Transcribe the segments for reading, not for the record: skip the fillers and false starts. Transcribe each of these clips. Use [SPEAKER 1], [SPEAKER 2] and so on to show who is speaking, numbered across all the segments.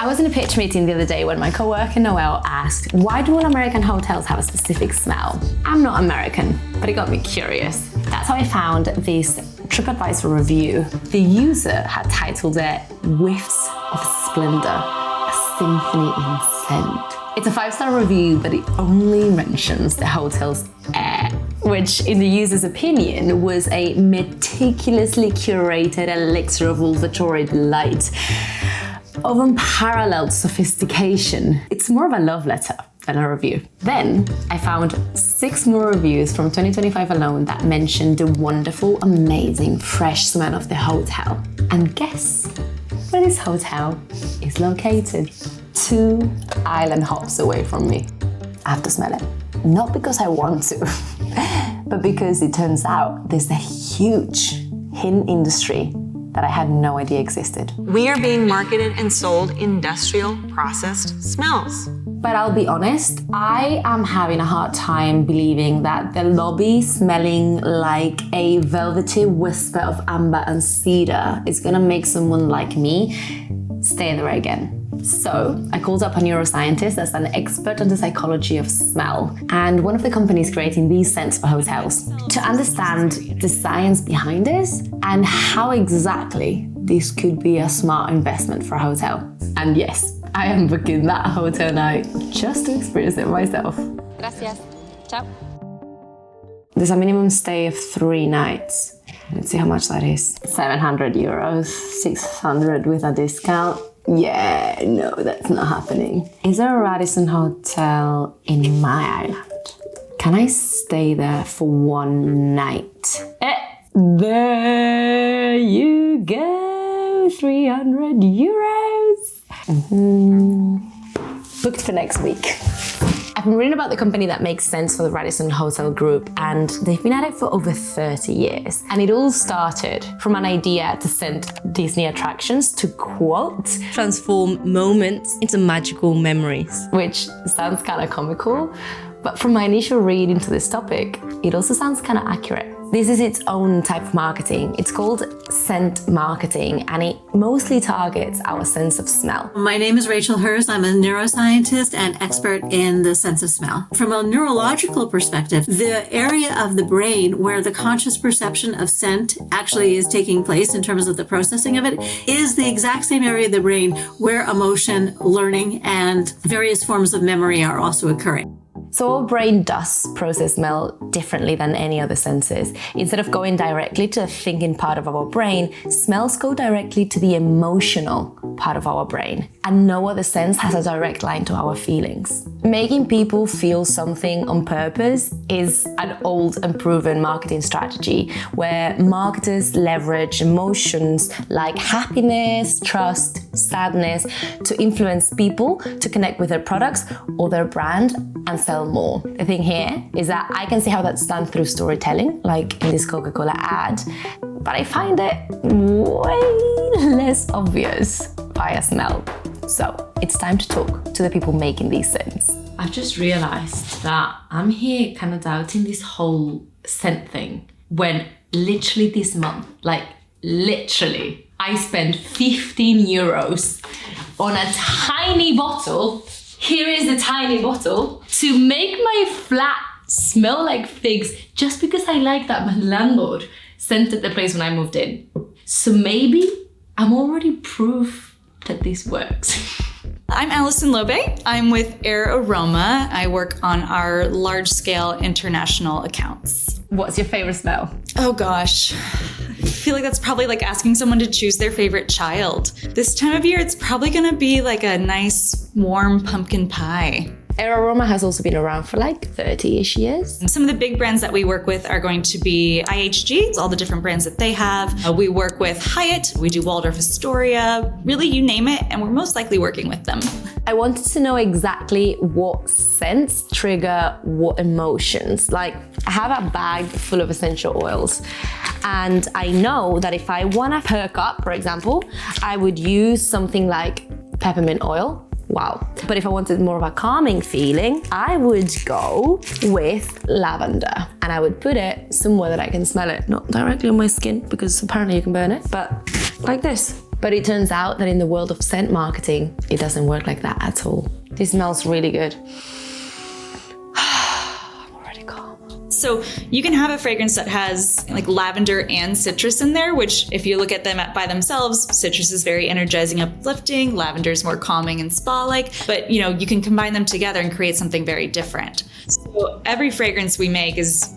[SPEAKER 1] I was in a pitch meeting the other day when my coworker Noelle asked, why do all American hotels have a specific smell? I'm not American, but it got me curious. That's how I found this TripAdvisor review. The user had titled it Whiffs of Splendor, a symphony in scent. It's a 5-star review, but it only mentions the hotel's air, which in the user's opinion was a meticulously curated elixir of olfactory delight, of unparalleled sophistication. It's more of a love letter than a review. Then I found 6 more reviews from 2025 alone that mentioned the wonderful, amazing, fresh smell of the hotel. And guess where this hotel is located? 2 island hops away from me. I have to smell it. Not because I want to, but because it turns out there's a huge hidden industry that I had no idea existed.
[SPEAKER 2] We are being marketed and sold industrial processed smells.
[SPEAKER 1] But I'll be honest, I am having a hard time believing that the lobby smelling like a velvety whisper of amber and cedar is gonna make someone like me stay there again. So I called up a neuroscientist that's an expert on the psychology of smell and one of the companies creating these scents for hotels to understand the science behind this and how exactly this could be a smart investment for a hotel. And yes, I am booking that hotel night just to experience it myself. Gracias. Ciao. There's a minimum stay of 3 nights. Let's see how much that is. 700 euros, 600 with a discount. Yeah, no, that's not happening. Is there a Radisson hotel in my island? Can I stay there for 1 night? There you go, 300 euros. Booked for next week. I've been reading about the company that makes sense for the Radisson Hotel Group, and they've been at it for over 30 years. And it all started from an idea to send Disney attractions to, quote,
[SPEAKER 3] transform moments into magical memories.
[SPEAKER 1] Which sounds kind of comical, but from my initial read into this topic, it also sounds kind of accurate. This is its own type of marketing. It's called scent marketing, and it mostly targets our sense of smell.
[SPEAKER 4] My name is Rachel Hurst. I'm a neuroscientist and expert in the sense of smell. From a neurological perspective, the area of the brain where the conscious perception of scent actually is taking place in terms of the processing of it is the exact same area of the brain where emotion, learning, and various forms of memory are also occurring.
[SPEAKER 1] So our brain does process smell differently than any other senses. Instead of going directly to the thinking part of our brain, smells go directly to the emotional part of our brain. And no other sense has a direct line to our feelings. Making people feel something on purpose is an old and proven marketing strategy where marketers leverage emotions like happiness, trust, sadness to influence people to connect with their products or their brand and sell more. The thing here is that I can see how that's done through storytelling, like in this Coca-Cola ad, but I find it way less obvious via smell. So it's time to talk to the people making these scents.
[SPEAKER 3] I've just realized that I'm here kind of doubting this whole scent thing when literally this month, like literally, I spent 15 euros on a tiny bottle. Here is the tiny bottle to make my flat smell like figs just because I like that my landlord scented the place when I moved in. So maybe I'm already proof that this works.
[SPEAKER 5] I'm Allison Lobe. I'm with Aroma. I work on our large-scale international accounts.
[SPEAKER 1] What's your favorite smell?
[SPEAKER 5] Oh gosh, I feel like that's probably like asking someone to choose their favorite child. This time of year, it's probably gonna be like a nice, warm pumpkin pie.
[SPEAKER 1] Aroma has also been around for like 30-ish years.
[SPEAKER 5] And some of the big brands that we work with are going to be IHG, all the different brands that they have. We work with Hyatt, we do Waldorf Astoria, really you name it, and we're most likely working with them.
[SPEAKER 1] I wanted to know exactly what scents trigger what emotions. Like, I have a bag full of essential oils, and I know that if I want to perk up, for example, I would use something like peppermint oil. Wow. But if I wanted more of a calming feeling, I would go with lavender, and I would put it somewhere that I can smell it. Not directly on my skin, because apparently you can burn it, but like this. But it turns out that in the world of scent marketing, it doesn't work like that at all. This smells really good. I'm already calm.
[SPEAKER 5] So you can have a fragrance that has like lavender and citrus in there, which if you look at them by themselves, citrus is very energizing, uplifting, lavender is more calming and spa-like, but you can combine them together and create something very different. So every fragrance we make is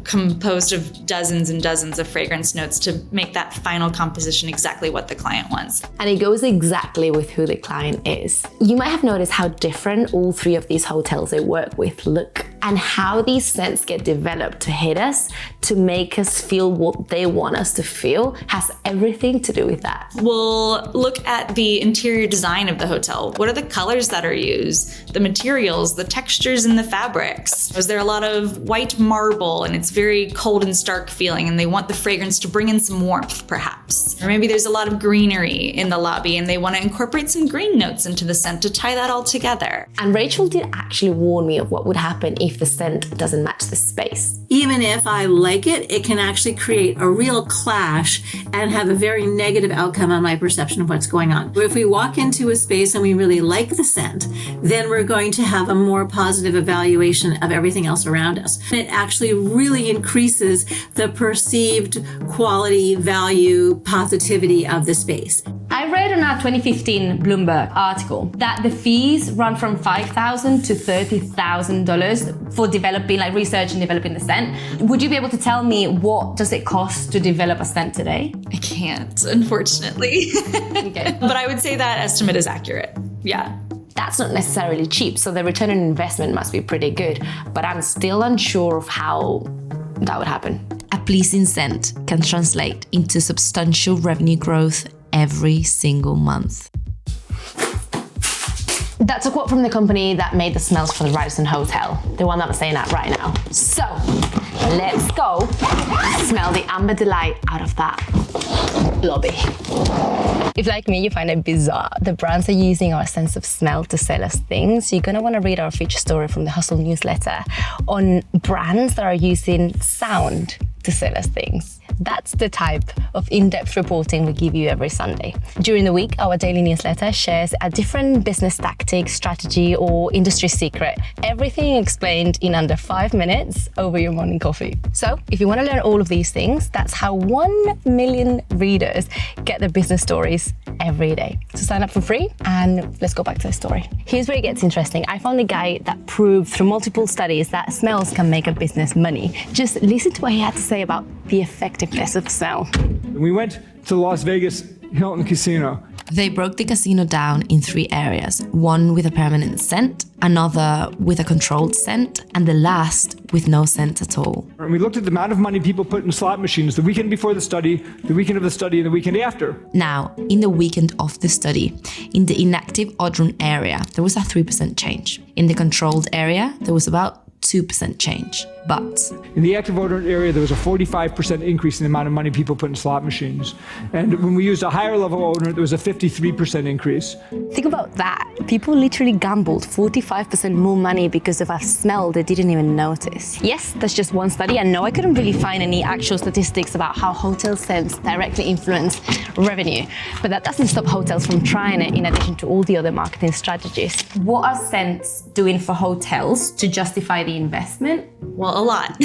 [SPEAKER 5] composed of dozens and dozens of fragrance notes to make that final composition exactly what the client wants.
[SPEAKER 1] And it goes exactly with who the client is. You might have noticed how different all three of these hotels I work with look, and how these scents get developed to hit us, to make us feel what they want us to feel, has everything to do with that.
[SPEAKER 5] We'll look at the interior design of the hotel. What are the colors that are used? The materials, the textures in the fabrics. Is there a lot of white marble and it's very cold and stark feeling and they want the fragrance to bring in some warmth perhaps? Or maybe there's a lot of greenery in the lobby and they want to incorporate some green notes into the scent to tie that all together.
[SPEAKER 1] And Rachel did actually warn me of what would happen if the scent doesn't match the space.
[SPEAKER 4] Even if I like it, it can actually create a real clash and have a very negative outcome on my perception of what's going on. But if we walk into a space and we really like the scent, then we're going to have a more positive evaluation of everything else around us. And it actually really increases the perceived quality, value, positivity of the space.
[SPEAKER 1] I read on our 2015 Bloomberg article that the fees run from $5,000 to $30,000 for developing, like research and developing the scent. Would you be able to tell me what does it cost to develop a scent today?
[SPEAKER 5] I can't, unfortunately.
[SPEAKER 1] Okay.
[SPEAKER 5] But I would say that estimate is accurate. Yeah.
[SPEAKER 1] That's not necessarily cheap, so the return on investment must be pretty good, but I'm still unsure of how that would happen.
[SPEAKER 3] A pleasing scent can translate into substantial revenue growth every single month.
[SPEAKER 1] That's a quote from the company that made the smells for the Radisson Hotel, the one that I'm saying at right now. So let's go smell the amber delight out of that lobby. If, like me, you find it bizarre, the brands are using our sense of smell to sell us things, you're gonna wanna read our feature story from the Hustle newsletter on brands that are using sound to sell us things. That's the type of in-depth reporting we give you every Sunday. During the week, our daily newsletter shares a different business tactic, strategy, or industry secret. Everything explained in under 5 minutes over your morning coffee. So if you want to learn all of these things, that's how 1 million readers get their business stories every day. So sign up for free and let's go back to the story. Here's where it gets interesting. I found a guy that proved through multiple studies that smells can make a business money. Just listen to what he had to say about the effectiveness of smell.
[SPEAKER 6] We went to the Las Vegas Hilton Casino.
[SPEAKER 3] They broke the casino down in 3 areas, one with a permanent scent, another with a controlled scent, and the last with no scent at all.
[SPEAKER 6] And we looked at the amount of money people put in slot machines the weekend before the study, the weekend of the study, and the weekend after.
[SPEAKER 3] Now, in the weekend of the study, in the inactive odorant area, there was a 3% change. In the controlled area, there was about 2% change. But
[SPEAKER 6] in the active odorant area, there was a 45% increase in the amount of money people put in slot machines. And when we used a higher level odorant, there was a 53% increase.
[SPEAKER 1] Think about that. People literally gambled 45% more money because of a smell they didn't even notice. Yes, that's just one study, and no, I couldn't really find any actual statistics about how hotel scents directly influence revenue. But that doesn't stop hotels from trying it in addition to all the other marketing strategies. What are scents doing for hotels to justify the investment?
[SPEAKER 5] Well, a lot.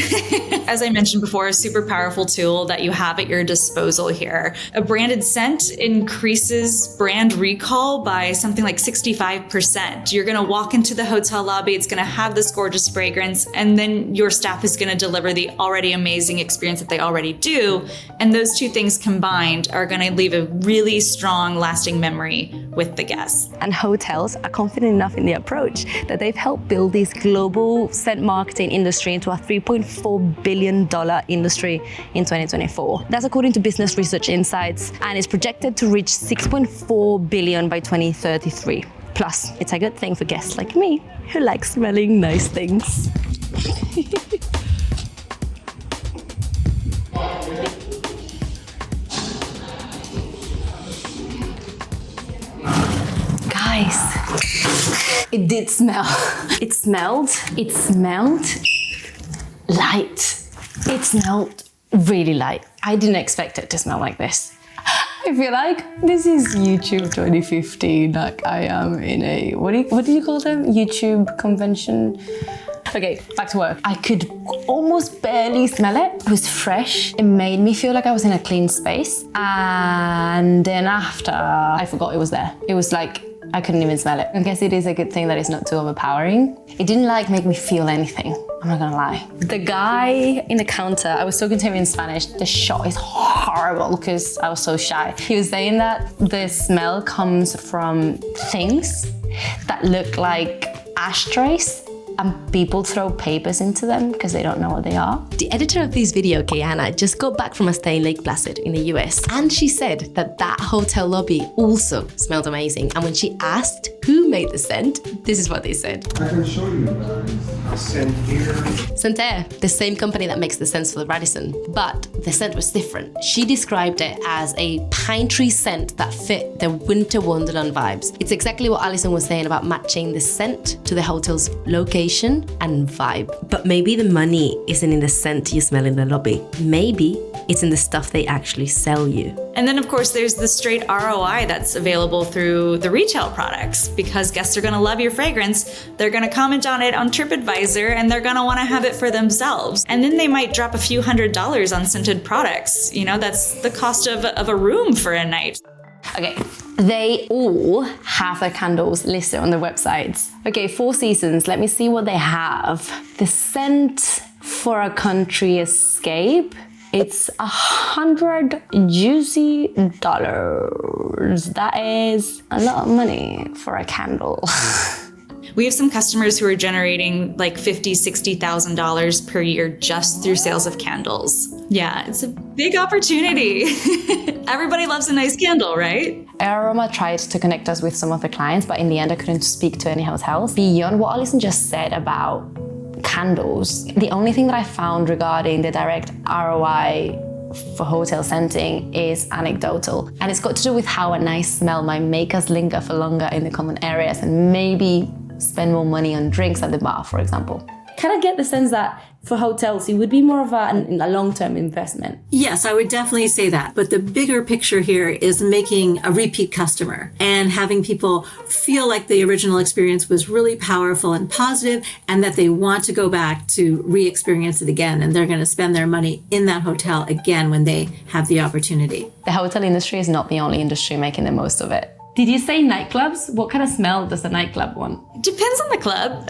[SPEAKER 5] As I mentioned before, a super powerful tool that you have at your disposal here. A branded scent increases brand recall by something like 65%. You're going to walk into the hotel lobby, it's going to have this gorgeous fragrance, and then your staff is going to deliver the already amazing experience that they already do. And those two things combined are going to leave a really strong, lasting memory with the guests.
[SPEAKER 1] And hotels are confident enough in the approach that they've helped build this global scent marketing industry into a $3.4 billion industry in 2024. That's according to Business Research Insights, and is projected to reach $6.4 billion by 2033. Plus, it's a good thing for guests like me who like smelling nice things. Guys, it did smell. It smelled light. It smelled really light. I didn't expect it to smell like this. I feel like this is YouTube 2015. Like I am in a, what do you call them? YouTube convention. Okay, back to work. I could almost barely smell it. It was fresh. It made me feel like I was in a clean space. And then after, I forgot it was there. It was like, I couldn't even smell it. I guess it is a good thing that it's not too overpowering. It didn't like make me feel anything. I'm not gonna lie. The guy in the counter, I was talking to him in Spanish. The shot is horrible because I was so shy. He was saying that the smell comes from things that look like ashtrays and people throw papers into them because they don't know what they are. The editor of this video, Kayana, just got back from a stay in Lake Placid in the US, and she said that that hotel lobby also smelled amazing. And when she asked who made the scent, this is what they said.
[SPEAKER 7] I can show you guys. Scent here.
[SPEAKER 1] Scentair, the same company that makes the scents for the Radisson, but the scent was different. She described it as a pine tree scent that fit the winter wonderland vibes. It's exactly what Alison was saying about matching the scent to the hotel's location and vibe. But maybe the money isn't in the scent you smell in the lobby. Maybe it's in the stuff they actually sell you.
[SPEAKER 5] And then of course there's the straight ROI that's available through the retail products, because guests are gonna love your fragrance, they're gonna comment on it on TripAdvisor, and they're gonna wanna have it for themselves. And then they might drop a few $100s on scented products. You know, that's the cost of a room for a night.
[SPEAKER 1] Okay, they all have their candles listed on their websites. Okay, Four Seasons, let me see what they have. The scent for a country escape, it's $100 juicy. That is a lot of money for a candle.
[SPEAKER 5] We have some customers who are generating like $50,000, $60,000 per year just through sales of candles. Yeah, it's a big opportunity. Everybody loves a nice candle, right?
[SPEAKER 1] Aroma tried to connect us with some of the clients, but in the end I couldn't speak to any hotels. Beyond what Alison just said about candles, the only thing that I found regarding the direct ROI for hotel scenting is anecdotal. And it's got to do with how a nice smell might make us linger for longer in the common areas and maybe spend more money on drinks at the bar, for example. Can I get the sense that for hotels, it would be more of a long-term investment?
[SPEAKER 4] Yes, I would definitely say that. But the bigger picture here is making a repeat customer and having people feel like the original experience was really powerful and positive, and that they want to go back to re-experience it again. And they're going to spend their money in that hotel again when they have the opportunity.
[SPEAKER 1] The hotel industry is not the only industry making the most of it. Did you say nightclubs? What kind of smell does a nightclub want?
[SPEAKER 5] Depends on the club.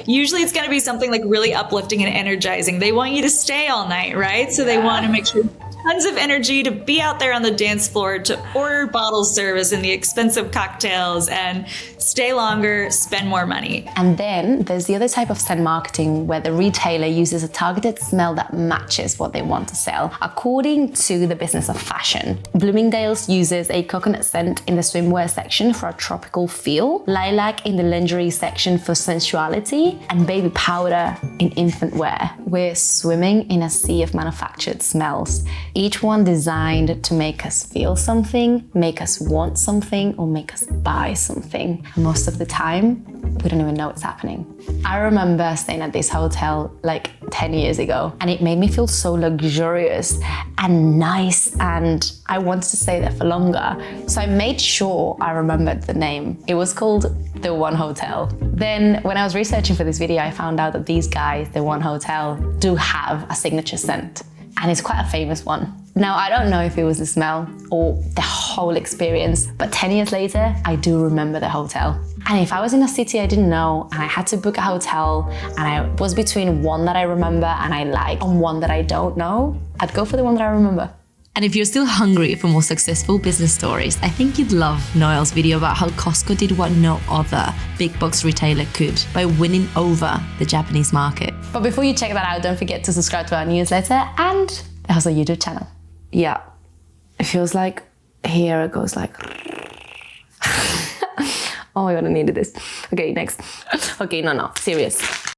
[SPEAKER 5] Usually it's going to be something like really uplifting and energizing. They want you to stay all night, right? So they want to make sure tons of energy to be out there on the dance floor, to order bottle service and the expensive cocktails and stay longer, spend more money.
[SPEAKER 1] And then there's the other type of scent marketing where the retailer uses a targeted smell that matches what they want to sell. According to the business of fashion, Bloomingdale's uses a coconut scent in the swimwear section for a tropical feel, lilac in the lingerie section for sensuality, and baby powder in infant wear. We're swimming in a sea of manufactured smells, each one designed to make us feel something, make us want something, or make us buy something. Most of the time, we don't even know what's happening. I remember staying at this hotel like 10 years ago, and it made me feel so luxurious and nice, and I wanted to stay there for longer. So I made sure I remembered the name. It was called The One Hotel. Then when I was researching for this video, I found out that these guys, The One Hotel, do have a signature scent. And it's quite a famous one. Now, I don't know if it was the smell or the whole experience, but 10 years later, I do remember the hotel. And if I was in a city I didn't know and I had to book a hotel and I was between one that I remember and I like and one that I don't know, I'd go for the one that I remember.
[SPEAKER 3] And if you're still hungry for more successful business stories, I think you'd love Noel's video about how Costco did what no other big box retailer could by winning over the Japanese market.
[SPEAKER 1] But before you check that out, don't forget to subscribe to our newsletter and the Hustle YouTube channel. Yeah, it feels like here it goes like... Oh my God, I needed this. Okay, next. Okay, no, serious.